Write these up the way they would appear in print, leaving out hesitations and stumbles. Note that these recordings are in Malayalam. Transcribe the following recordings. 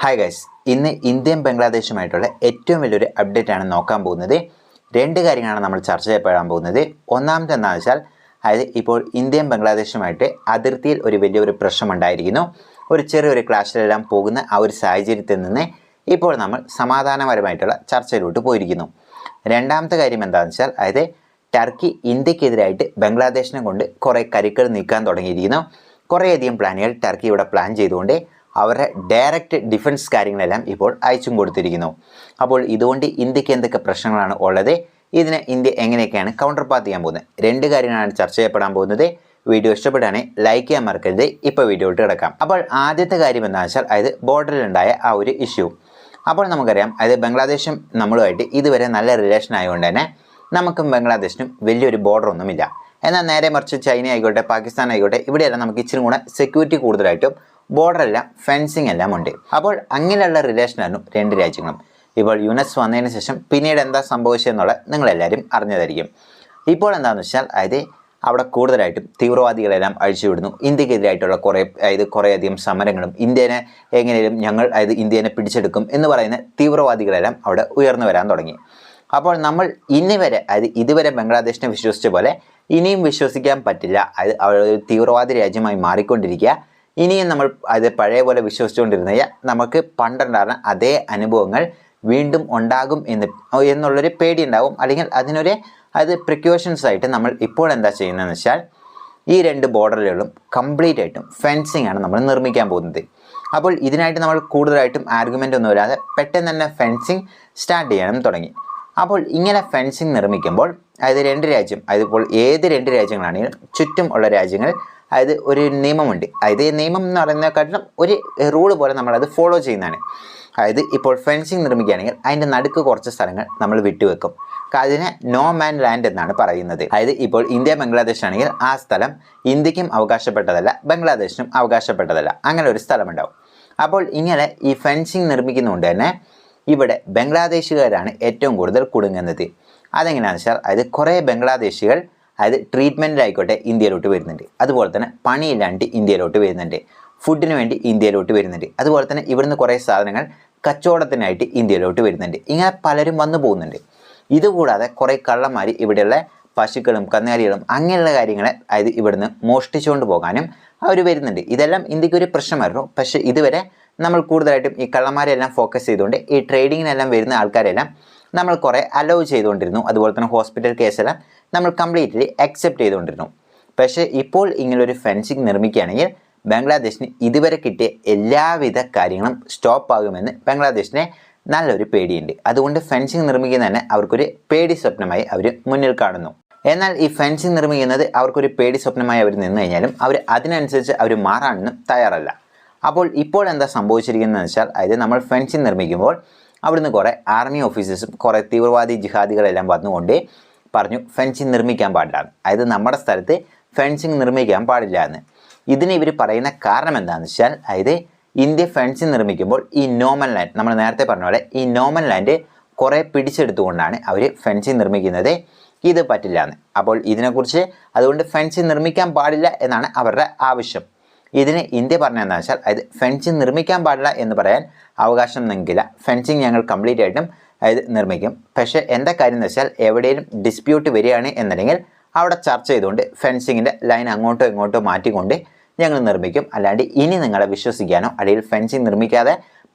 ഹായ് ഗൈസ്, ഇന്ന് ഇന്ത്യയും ബംഗ്ലാദേശുമായിട്ടുള്ള ഏറ്റവും വലിയൊരു അപ്ഡേറ്റ് ആണ് നോക്കാൻ പോകുന്നത്. രണ്ട് കാര്യങ്ങളാണ് നമ്മൾ ചർച്ച ചെയ്യപ്പെടാൻ പോകുന്നത്. ഒന്നാമത്തെ എന്താണെന്ന് വെച്ചാൽ ഇപ്പോൾ ഇന്ത്യയും ബംഗ്ലാദേശുമായിട്ട് അതിർത്തിയിൽ ഒരു വലിയൊരു പ്രശ്നമുണ്ടായിരിക്കുന്നു. ഒരു ചെറിയൊരു ക്ലാഷിലെല്ലാം പോകുന്ന ആ ഒരു സാഹചര്യത്തിൽ നിന്ന് ഇപ്പോൾ നമ്മൾ സമാധാനപരമായിട്ടുള്ള ചർച്ചയിലോട്ട് പോയിരിക്കുന്നു. രണ്ടാമത്തെ കാര്യം എന്താണെന്ന് വെച്ചാൽ ടർക്കി ഇന്ത്യക്കെതിരായിട്ട് ബംഗ്ലാദേശിനെ കൊണ്ട് കുറേ കരുക്കൾ നീക്കാൻ തുടങ്ങിയിരിക്കുന്നു. കുറേയധികം പ്ലാനുകൾ ടർക്കി ഇവിടെ പ്ലാൻ ചെയ്തുകൊണ്ട് അവരുടെ ഡയറക്റ്റ് ഡിഫൻസ് കാര്യങ്ങളെല്ലാം ഇപ്പോൾ അയച്ചും കൊടുത്തിരിക്കുന്നു. അപ്പോൾ ഇതുകൊണ്ട് ഇന്ത്യക്ക് എന്തൊക്കെ പ്രശ്നങ്ങളാണ് ഉള്ളത്, ഇതിനെ ഇന്ത്യ എങ്ങനെയൊക്കെയാണ് കൗണ്ടർ പാർട്ട് ചെയ്യാൻ പോകുന്നത്, രണ്ട് കാര്യങ്ങളാണ് ചർച്ച ചെയ്യപ്പെടാൻ പോകുന്നത്. വീഡിയോ ഇഷ്ടപ്പെട്ടാണെങ്കിൽ ലൈക്ക് ചെയ്യാൻ മറക്കരുത്. ഇപ്പോൾ വീഡിയോയിട്ട് കിടക്കാം. അപ്പോൾ ആദ്യത്തെ കാര്യം എന്താണെന്ന് വെച്ചാൽ ബോർഡറിലുണ്ടായ ആ ഒരു ഇഷ്യൂ. അപ്പോൾ നമുക്കറിയാം ബംഗ്ലാദേശും നമ്മളുമായിട്ട് ഇതുവരെ നല്ല റിലേഷൻ ആയതുകൊണ്ട് തന്നെ നമുക്കും ബംഗ്ലാദേശിനും വലിയൊരു ബോർഡറൊന്നുമില്ല. എന്നാൽ നേരെ മറിച്ച് ചൈന ആയിക്കോട്ടെ, പാകിസ്ഥാൻ ആയിക്കോട്ടെ, ഇവിടെയെല്ലാം നമുക്ക് ഇച്ചിരി കൂടെ സെക്യൂരിറ്റി കൂടുതലായിട്ടും ബോർഡറെല്ലാം ഫെൻസിങ് എല്ലാം ഉണ്ട്. അപ്പോൾ അങ്ങനെയുള്ള റിലേഷനായിരുന്നു രണ്ട് രാജ്യങ്ങളും. ഇപ്പോൾ യുനെസ് വന്നതിന് ശേഷം പിന്നീട് എന്താ സംഭവിച്ചതെന്നുള്ളത് നിങ്ങളെല്ലാവരും അറിഞ്ഞതായിരിക്കും. ഇപ്പോൾ എന്താണെന്ന് വെച്ചാൽ അവിടെ കൂടുതലായിട്ടും തീവ്രവാദികളെല്ലാം അഴിച്ചുവിടുന്നു. ഇന്ത്യക്കെതിരായിട്ടുള്ള കുറേയധികം സമരങ്ങളും ഇന്ത്യനെ എങ്ങനെയും ഞങ്ങൾ ഇന്ത്യനെ പിടിച്ചെടുക്കും എന്ന് പറയുന്ന തീവ്രവാദികളെല്ലാം അവിടെ ഉയർന്നു വരാൻ തുടങ്ങി. അപ്പോൾ നമ്മൾ ഇതുവരെ ബംഗ്ലാദേശിനെ വിശ്വസിച്ച പോലെ ഇനിയും വിശ്വസിക്കാൻ പറ്റില്ല. ഒരു തീവ്രവാദി രാജ്യമായി മാറിക്കൊണ്ടിരിക്കുക. ഇനിയും നമ്മൾ പഴയ പോലെ വിശ്വസിച്ചുകൊണ്ടിരുന്ന നമുക്ക് പണ്ടുണ്ടായിരുന്ന അതേ അനുഭവങ്ങൾ വീണ്ടും ഉണ്ടാകും എന്നുള്ളൊരു പേടി ഉണ്ടാകും. അല്ലെങ്കിൽ അതിനൊരു പ്രിക്കോഷൻസ് ആയിട്ട് നമ്മൾ ഇപ്പോൾ എന്താ ചെയ്യുന്നതെന്ന് വെച്ചാൽ ഈ രണ്ട് ബോർഡറുകളിലും കംപ്ലീറ്റ് ആയിട്ടും ഫെൻസിങ് ആണ് നമ്മൾ നിർമ്മിക്കാൻ പോകുന്നത്. അപ്പോൾ ഇതിനായിട്ട് നമ്മൾ കൂടുതലായിട്ടും ആർഗ്യുമെൻ്റ് ഒന്നുമില്ലാതെ പെട്ടെന്ന് തന്നെ ഫെൻസിങ് സ്റ്റാർട്ട് ചെയ്യാനും തുടങ്ങി. അപ്പോൾ ഇങ്ങനെ ഫെൻസിങ് നിർമ്മിക്കുമ്പോൾ രണ്ട് രാജ്യം ഇപ്പോൾ ഏത് രണ്ട് രാജ്യങ്ങളാണെങ്കിലും ചുറ്റും ഉള്ള രാജ്യങ്ങൾ ഒരു നിയമമുണ്ട്. നിയമം എന്ന് പറയുന്നതിനെക്കാട്ടിലും ഒരു റൂള് പോലെ നമ്മളത് ഫോളോ ചെയ്യുന്നതാണ്. ഇപ്പോൾ ഫെൻസിങ് നിർമ്മിക്കുകയാണെങ്കിൽ അതിൻ്റെ നടുക്ക് കുറച്ച് സ്ഥലങ്ങൾ നമ്മൾ വിട്ടുവെക്കും. അതിനെ നോ മാൻ ലാൻഡ് എന്നാണ് പറയുന്നത്. ഇപ്പോൾ ഇന്ത്യ ബംഗ്ലാദേശ് ആണെങ്കിൽ ആ സ്ഥലം ഇന്ത്യക്കും അവകാശപ്പെട്ടതല്ല, ബംഗ്ലാദേശിനും അവകാശപ്പെട്ടതല്ല. അങ്ങനെ ഒരു സ്ഥലമുണ്ടാവും. അപ്പോൾ ഇങ്ങനെ ഈ ഫെൻസിങ് നിർമ്മിക്കുന്നതുകൊണ്ട് തന്നെ ഇവിടെ ബംഗ്ലാദേശുകാരാണ് ഏറ്റവും കൂടുതൽ കുടുങ്ങുന്നത്. അതെങ്ങനെയാണെന്ന് വെച്ചാൽ കുറേ ബംഗ്ലാദേശികൾ ട്രീറ്റ്മെൻറ്റിലായിക്കോട്ടെ ഇന്ത്യയിലോട്ട് വരുന്നുണ്ട്. അതുപോലെ തന്നെ പണിയില്ലാണ്ട് ഇന്ത്യയിലോട്ട് വരുന്നുണ്ട്. ഫുഡിന് വേണ്ടി ഇന്ത്യയിലോട്ട് വരുന്നുണ്ട്. അതുപോലെ തന്നെ ഇവിടുന്ന് കുറേ സാധനങ്ങൾ കച്ചവടത്തിനായിട്ട് ഇന്ത്യയിലോട്ട് വരുന്നുണ്ട്. ഇങ്ങനെ പലരും വന്നു പോകുന്നുണ്ട്. ഇതുകൂടാതെ കുറേ കള്ളന്മാർ ഇവിടെയുള്ള പശുക്കളും കന്നുകാലികളും അങ്ങനെയുള്ള കാര്യങ്ങളെ ഇവിടുന്ന് മോഷ്ടിച്ചുകൊണ്ട് പോകാനും അവർ വരുന്നുണ്ട്. ഇതെല്ലാം ഇന്ത്യക്ക് ഒരു പ്രശ്നമായിരുന്നു. പക്ഷേ ഇതുവരെ നമ്മൾ കൂടുതലായിട്ടും ഈ കള്ളന്മാരെല്ലാം ഫോക്കസ് ചെയ്തുകൊണ്ട് ഈ ട്രേഡിങ്ങിനെല്ലാം വരുന്ന ആൾക്കാരെല്ലാം നമ്മൾ കുറേ അലോ ചെയ്തുകൊണ്ടിരുന്നു. അതുപോലെ തന്നെ ഹോസ്പിറ്റൽ കേസെല്ലാം നമ്മൾ കംപ്ലീറ്റ്ലി അക്സെപ്റ്റ് ചെയ്തുകൊണ്ടിരുന്നു. പക്ഷേ ഇപ്പോൾ ഇങ്ങനൊരു ഫെൻസിങ് നിർമ്മിക്കുകയാണെങ്കിൽ ബംഗ്ലാദേശിന് ഇതുവരെ കിട്ടിയ എല്ലാവിധ കാര്യങ്ങളും സ്റ്റോപ്പ് ആകുമെന്ന് ബംഗ്ലാദേശിനെ നല്ലൊരു പേടിയുണ്ട്. അതുകൊണ്ട് ഫെൻസിങ് നിർമ്മിക്കുന്നതന്നെ അവർക്കൊരു പേടി സ്വപ്നമായി അവർ മുന്നിൽ കാണുന്നു. എന്നാൽ ഈ ഫെൻസിങ് നിർമ്മിക്കുന്നത് അവർക്കൊരു പേടി സ്വപ്നമായി അവർ നിന്ന് കഴിഞ്ഞാലും അതിനനുസരിച്ച് അവർ മാറാനൊന്നും തയ്യാറല്ല. ഇപ്പോൾ എന്താ സംഭവിച്ചിരിക്കുന്നതെന്ന് വെച്ചാൽ നമ്മൾ ഫെൻസിങ് നിർമ്മിക്കുമ്പോൾ അവിടുന്ന് കുറേ ആർമി ഓഫീസേഴ്സും കുറേ തീവ്രവാദി ജിഹാദികളെല്ലാം വന്നുകൊണ്ട് പറഞ്ഞു ഫെൻസിങ് നിർമ്മിക്കാൻ പാടില്ല, നമ്മുടെ സ്ഥലത്ത് ഫെൻസിങ് നിർമ്മിക്കാൻ പാടില്ല എന്ന്. ഇതിന് ഇവർ പറയുന്ന കാരണം എന്താണെന്ന് വെച്ചാൽ ഇന്ത്യ ഫെൻസിങ് നിർമ്മിക്കുമ്പോൾ ഈ നോമൻ ലാൻഡ്, നമ്മൾ നേരത്തെ പറഞ്ഞ പോലെ ഈ നോമൻ ലാൻഡ് കുറേ പിടിച്ചെടുത്തുകൊണ്ടാണ് അവർ ഫെൻസിങ് നിർമ്മിക്കുന്നത്. ഇത് പറ്റില്ല എന്ന്. അപ്പോൾ ഇതിനെക്കുറിച്ച് അതുകൊണ്ട് ഫെൻസിങ് നിർമ്മിക്കാൻ പാടില്ല എന്നാണ് അവരുടെ ആവശ്യം. ഇതിന് ഇന്ത്യ പറഞ്ഞതെന്ന് വെച്ചാൽ ഫെൻസിങ് നിർമ്മിക്കാൻ പാടില്ല എന്ന് പറയാൻ അവകാശം നൽകില്ല. ഫെൻസിങ് ഞങ്ങൾ കംപ്ലീറ്റ് ആയിട്ടും നിർമ്മിക്കും. പക്ഷേ എന്താ കാര്യം എന്ന് വെച്ചാൽ എവിടെയും ഡിസ്പ്യൂട്ട് വരികയാണ് എന്നുണ്ടെങ്കിൽ അവിടെ ചർച്ച ചെയ്തുകൊണ്ട് ഫെൻസിങ്ങിൻ്റെ ലൈൻ അങ്ങോട്ടോ ഇങ്ങോട്ടോ മാറ്റിക്കൊണ്ട് ഞങ്ങൾ നിർമ്മിക്കും. അല്ലാണ്ട് ഇനി നിങ്ങളെ വിശ്വസിക്കാനോ അല്ലെങ്കിൽ ഫെൻസിങ് നിർമ്മിക്കാതെ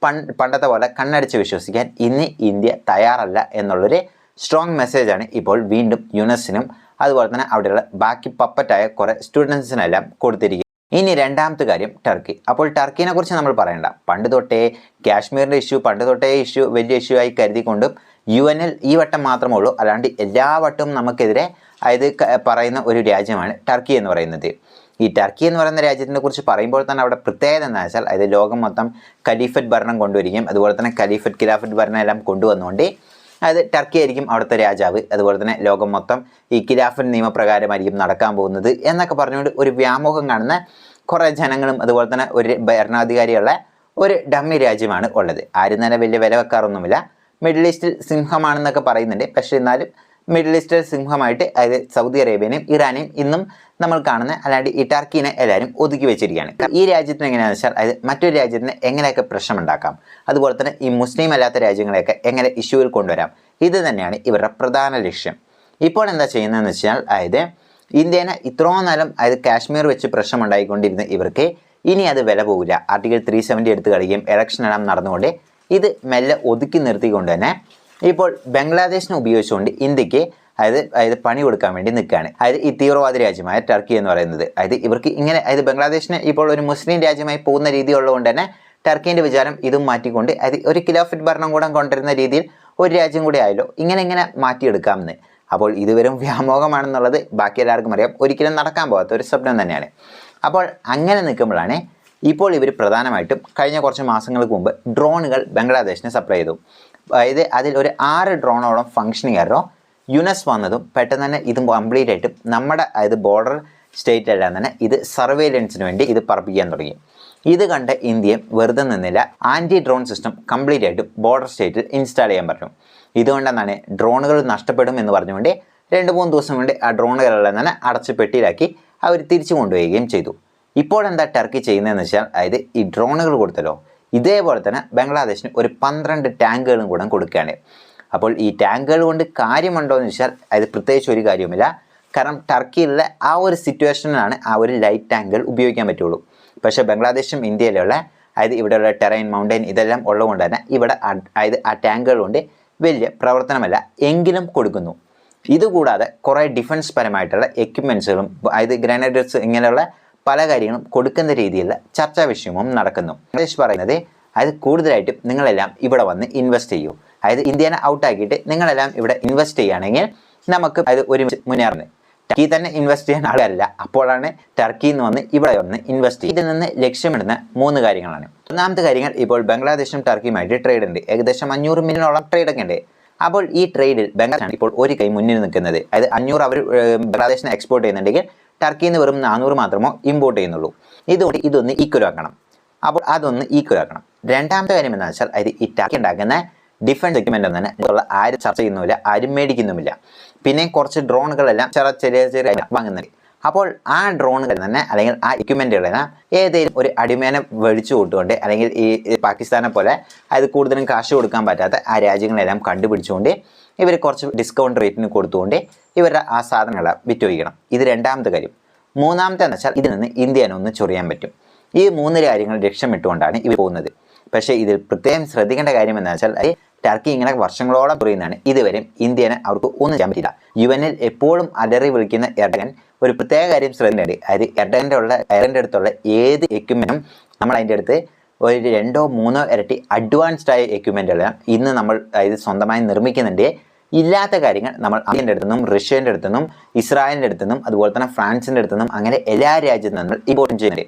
പണ്ടത്തെ പോലെ കണ്ണടിച്ച് വിശ്വസിക്കാൻ ഇന്ന് ഇന്ത്യ തയ്യാറല്ല എന്നുള്ളൊരു സ്ട്രോങ് മെസ്സേജാണ് ഇപ്പോൾ വീണ്ടും യുനെസിനും അതുപോലെ തന്നെ അവിടെയുള്ള ബാക്കി പപ്പറ്റായ കുറേ സ്റ്റുഡൻസിനെല്ലാം കൊടുത്തിരിക്കുന്നത്. ഇനി രണ്ടാമത്തെ കാര്യം ടർക്കി. അപ്പോൾ ടർക്കിനെ കുറിച്ച് നമ്മൾ പറയണ്ട. പണ്ട് തൊട്ടേ കാശ്മീരിൻ്റെ ഇഷ്യൂ വലിയ ഇഷ്യൂ ആയി കരുതിക്കൊണ്ടും UN-ൽ ഈ വട്ടം മാത്രമേ ഉള്ളൂ, അല്ലാണ്ട് എല്ലാ വട്ടവും നമുക്കെതിരെ പറയുന്ന ഒരു രാജ്യമാണ് ടർക്കി എന്ന് പറയുന്നത്. ഈ ടർക്കി എന്ന് പറയുന്ന രാജ്യത്തിനെ കുറിച്ച് പറയുമ്പോൾ തന്നെ അവിടെ പ്രത്യേകത എന്താ വെച്ചാൽ ലോകം മൊത്തം ഖലീഫറ്റ് ഭരണം കൊണ്ടുവരികയും അതുപോലെ തന്നെ ഖിലാഫറ്റ് ഭരണം എല്ലാം കൊണ്ടുവന്നുകൊണ്ട് ടർക്കി ആയിരിക്കും അവിടുത്തെ രാജാവ്. അതുപോലെ തന്നെ ലോകം മൊത്തം ഈ ഖിലാഫറ്റ് നിയമപ്രകാരമായിരിക്കും നടക്കാൻ പോകുന്നത് എന്നൊക്കെ പറഞ്ഞുകൊണ്ട് ഒരു വ്യാമോഹം കാണുന്ന കുറേ ജനങ്ങളും അതുപോലെ തന്നെ ഒരു ഭരണാധികാരിയുള്ള ഒരു ഡമ്മി രാജ്യമാണ് ഉള്ളത്. ആരും തന്നെ വലിയ വില വെക്കാറൊന്നുമില്ല. മിഡിൽ ഈസ്റ്റിൽ സിംഹമാണെന്നൊക്കെ പറയുന്നുണ്ട്. പക്ഷേ എന്നാലും മിഡിൽ ഈസ്റ്റിൽ സിംഹമായിട്ട് സൗദി അറേബ്യനെയും ഇറാനെയും ഇന്നും നമ്മൾ കാണുന്ന അല്ലാണ്ട് ഈ ടർക്കിനെ എല്ലാവരും ഒതുക്കി വെച്ചിരിക്കുകയാണ്. ഈ രാജ്യത്തിന് എങ്ങനെയാണെന്ന് വെച്ചാൽ അതായത് മറ്റൊരു രാജ്യത്തിന് എങ്ങനെയൊക്കെ പ്രശ്നമുണ്ടാക്കാം, അതുപോലെ തന്നെ ഈ മുസ്ലിം അല്ലാത്ത രാജ്യങ്ങളെയൊക്കെ എങ്ങനെ ഇഷ്യൂവിൽ കൊണ്ടുവരാം, ഇത് തന്നെയാണ് ഇവരുടെ പ്രധാന ലക്ഷ്യം. ഇപ്പോൾ എന്താ ചെയ്യുന്നതെന്ന് വെച്ചാൽ അതായത് ഇന്ത്യനെ ഇത്രയും കാലം അതായത് കാശ്മീർ വെച്ച് പ്രശ്നമുണ്ടായിക്കൊണ്ടിരുന്ന ഇവർക്ക് ഇനി അത് വില പോകില്ല. ആർട്ടിക്കിൾ 370 എടുത്ത് കളിക്കുകയും ഇലക്ഷൻ എല്ലാം നടന്നുകൊണ്ട് ഇത് മെല്ലെ ഒതുക്കി നിർത്തിക്കൊണ്ട് തന്നെ ഇപ്പോൾ ബംഗ്ലാദേശിനെ ഉപയോഗിച്ചുകൊണ്ട് ഇന്ത്യക്ക് അതായത് പണി കൊടുക്കാൻ വേണ്ടി നിൽക്കുകയാണ്. അതായത് ഈ തീവ്രവാദി രാജ്യമായ ടർക്കി എന്ന് പറയുന്നത് അതായത് ഇവർക്ക് ഇങ്ങനെ അതായത് ബംഗ്ലാദേശിന് ഇപ്പോൾ ഒരു മുസ്ലിം രാജ്യമായി പോകുന്ന രീതി ഉള്ളതുകൊണ്ട് തന്നെ ടർക്കിൻ്റെ വിചാരം ഇതും മാറ്റിക്കൊണ്ട് അതായത് ഒരു ഖിലാഫത്ത് ഭരണകൂടം കൊണ്ടുവരുന്ന രീതിയിൽ ഒരു രാജ്യം കൂടി ആയല്ലോ, ഇങ്ങനെ മാറ്റിയെടുക്കാമെന്ന്. അപ്പോൾ ഇത് വെറും വ്യാമോഹമാണെന്നുള്ളത് ബാക്കി എല്ലാവർക്കും അറിയാം, ഒരിക്കലും നടക്കാൻ പോകാത്ത ഒരു സ്വപ്നം തന്നെയാണ്. അപ്പോൾ അങ്ങനെ നിൽക്കുമ്പോഴാണ് ഇപ്പോൾ ഇവർ പ്രധാനമായിട്ടും കഴിഞ്ഞ കുറച്ച് മാസങ്ങൾക്ക് മുമ്പ് ഡ്രോണുകൾ ബംഗ്ലാദേശിന് സപ്ലൈ ചെയ്തു. അതായത് അതിൽ ഒരു 6 ഡ്രോണോളം ഫംഗ്ഷനിങ് ആയിരുന്നു. യുനെസ് വന്നതും പെട്ടെന്ന് തന്നെ ഇത് കംപ്ലീറ്റ് ആയിട്ടും നമ്മുടെ അതായത് ബോർഡർ സ്റ്റേറ്റിലെല്ലാം തന്നെ ഇത് സർവൈലൻസിന് വേണ്ടി ഇത് പറപ്പിക്കാൻ തുടങ്ങി. ഇത് കണ്ട് ഇന്ത്യയും വെറുതെ നിന്നില്ല, ആൻറ്റി ഡ്രോൺ സിസ്റ്റം കംപ്ലീറ്റ് ആയിട്ടും ബോർഡർ സ്റ്റേറ്റിൽ ഇൻസ്റ്റാൾ ചെയ്യാൻ പറഞ്ഞു. ഇതുകൊണ്ടെന്നാണ് ഡ്രോണുകൾ നഷ്ടപ്പെടും എന്ന് പറഞ്ഞുകൊണ്ട് 2-3 ദിവസം കൊണ്ട് ആ ഡ്രോണുകളെല്ലാം തന്നെ അടച്ച് പെട്ടിയിലാക്കി അവർ തിരിച്ചു കൊണ്ടുപോവുകയും ചെയ്തു. ഇപ്പോൾ എന്താ ടർക്കി ചെയ്യുന്നതെന്ന് വെച്ചാൽ അതായത് ഈ ഡ്രോണുകൾ കൊടുത്തല്ലോ, ഇതേപോലെ തന്നെ ബംഗ്ലാദേശിന് ഒരു 12 ടാങ്കുകളും കൂടെ കൊടുക്കുകയാണ്. അപ്പോൾ ഈ ടാങ്കുകൾ കൊണ്ട് കാര്യമുണ്ടോ എന്ന് വെച്ചാൽ അത് പ്രത്യേകിച്ച് ഒരു കാര്യവുമില്ല. കാരണം ടർക്കിയിലെ ആ ഒരു സിറ്റുവേഷനിലാണ് ആ ഒരു ലൈറ്റ് ടാങ്കുകൾ ഉപയോഗിക്കാൻ പറ്റുള്ളൂ. പക്ഷേ ബംഗ്ലാദേശും ഇന്ത്യയിലുള്ള അതായത് ഇവിടെയുള്ള ടെറൈൻ മൗണ്ടൈൻ ഇതെല്ലാം ഉള്ളതുകൊണ്ട് തന്നെ ഇവിടെ അതായത് ആ ടാങ്കുകൾ കൊണ്ട് വലിയ പ്രവർത്തനമല്ല എങ്കിലും കൊടുക്കുന്നു. ഇതുകൂടാതെ കുറേ ഡിഫൻസ് പരമായിട്ടുള്ള എക്യുപ്മെൻറ്റ്സുകളും അതായത് ഗ്രനേഡേഴ്സ് ഇങ്ങനെയുള്ള പല കാര്യങ്ങളും കൊടുക്കുന്ന രീതിയിലുള്ള ചർച്ചാ വിഷയവും നടക്കുന്നു. ബംഗ്ലാദേശ് പറയുന്നത് അതായത് കൂടുതലായിട്ടും നിങ്ങളെല്ലാം ഇവിടെ വന്ന് ഇൻവെസ്റ്റ് ചെയ്യൂ, അതായത് ഇന്ത്യനെ ഔട്ടാക്കിയിട്ട് നിങ്ങളെല്ലാം ഇവിടെ ഇൻവെസ്റ്റ് ചെയ്യുകയാണെങ്കിൽ നമുക്ക് അത് ഒരുമിച്ച് മുന്നേറുന്നത്. ടർക്കി തന്നെ ഇൻവെസ്റ്റ് ചെയ്യാൻ ആളല്ല, അപ്പോഴാണ് ടർക്കിയിൽ നിന്ന് വന്ന് ഇവിടെ വന്ന് ഇൻവെസ്റ്റ് ചെയ്യും. ഇതിൽ നിന്ന് ലക്ഷ്യമിടുന്ന 3 കാര്യങ്ങളാണ്. ഒന്നാമത്തെ കാര്യങ്ങൾ, ഇപ്പോൾ ബംഗ്ലാദേശും ടർക്കിയുമായിട്ട് ട്രേഡ് ഉണ്ട്, ഏകദേശം 500 മില്യണോളം ട്രേഡൊക്കെ ഉണ്ട്. അപ്പോൾ ഈ ട്രേഡിൽ ബംഗ്ലാദേശാണ് ഇപ്പോൾ ഒരു കൈ മുന്നിൽ നിൽക്കുന്നത്. അതായത് 500 അവർ ബംഗ്ലാദേശിനെ എക്സ്പോർട്ട് ചെയ്യുന്നുണ്ടെങ്കിൽ ടർക്കിയിൽ നിന്ന് വെറും 400 മാത്രമോ ഇമ്പോർട്ട് ചെയ്യുന്നുള്ളൂ. ഇതുകൊണ്ട് ഇതൊന്ന് ഈക്വൽ ആക്കണം. അപ്പോൾ അതൊന്ന് ഈക്വൽ ആക്കണം. രണ്ടാമത്തെ കാര്യം എന്താണെന്ന് വെച്ചാൽ അതായത് ഈ ടർക്കി ഉണ്ടാക്കുന്ന ഡിഫൻസ് എക്യുപ്മെൻ്റ് ഒന്നും തന്നെ ആരും ചർച്ച ചെയ്യുന്നുമില്ല, ആരും മേടിക്കുന്നുമില്ല. പിന്നെ കുറച്ച് ഡ്രോണുകളെല്ലാം ചെറിയ വാങ്ങുന്നുണ്ട്. അപ്പോൾ ആ ഡ്രോണുകൾ തന്നെ അല്ലെങ്കിൽ ആ എക്യുപ്മെൻറ്റുകളെല്ലാം ഏതെങ്കിലും ഒരു അടിമേനെ വെടിച്ചു കൂട്ടുകൊണ്ട് അല്ലെങ്കിൽ ഈ പാകിസ്ഥാനെ പോലെ അത് കൂടുതലും കാശ് കൊടുക്കാൻ പറ്റാത്ത ആ രാജ്യങ്ങളെല്ലാം കണ്ടുപിടിച്ചുകൊണ്ട് ഇവർ കുറച്ച് ഡിസ്കൗണ്ട് റേറ്റിന് കൊടുത്തുകൊണ്ട് ഇവരുടെ ആ സാധനങ്ങളെല്ലാം വിറ്റുവയ്ക്കണം. ഇത് രണ്ടാമത്തെ കാര്യം. മൂന്നാമത്തെ എന്ന് വെച്ചാൽ ഇതിൽ നിന്ന് ഇന്ത്യനെ ഒന്ന് ചൊറിയാൻ പറ്റും. ഈ 3 കാര്യങ്ങൾ ലക്ഷ്യമിട്ടുകൊണ്ടാണ് ഇവർ പോകുന്നത്. പക്ഷേ ഇതിൽ പ്രത്യേകം ശ്രദ്ധിക്കേണ്ട കാര്യം എന്താ വെച്ചാൽ ടർക്കി ഇങ്ങനെ വർഷങ്ങളോളം പറയുന്നതാണ്, ഇതുവരെ ഇന്ത്യനെ അവർക്ക് ഒന്നും ചെയ്യാൻ പറ്റില്ല. UN-ൽ എപ്പോഴും അലറി വിളിക്കുന്ന എർഡഗൻ ഒരു പ്രത്യേക കാര്യം ശ്രദ്ധിക്കേണ്ടത്, അതായത് എർഡഗൻ്റെ അടുത്തുള്ള ഏത് എക്യുപ്മെൻറ്റും നമ്മൾ അതിൻ്റെ അടുത്ത് ഒരു 2-3 ഇരട്ടി അഡ്വാൻസ്ഡ് ആയ എക്യുപ്മെൻറ്റുകളെല്ലാം ഇന്ന് നമ്മൾ അതായത് സ്വന്തമായി നിർമ്മിക്കുന്നുണ്ട്. ഇല്ലാത്ത കാര്യങ്ങൾ നമ്മൾ ഇന്ത്യൻ്റെ അടുത്തുനിന്നും റഷ്യൻ്റെ അടുത്തുനിന്നും ഇസ്രായേലിൻ്റെ അടുത്തുനിന്നും അതുപോലെ തന്നെ ഫ്രാൻസിൻ്റെ അടുത്തുനിന്നും അങ്ങനെ എല്ലാ രാജ്യത്തു നിന്നും ഇമ്പോർട്ട് ചെയ്യുന്നുണ്ട്.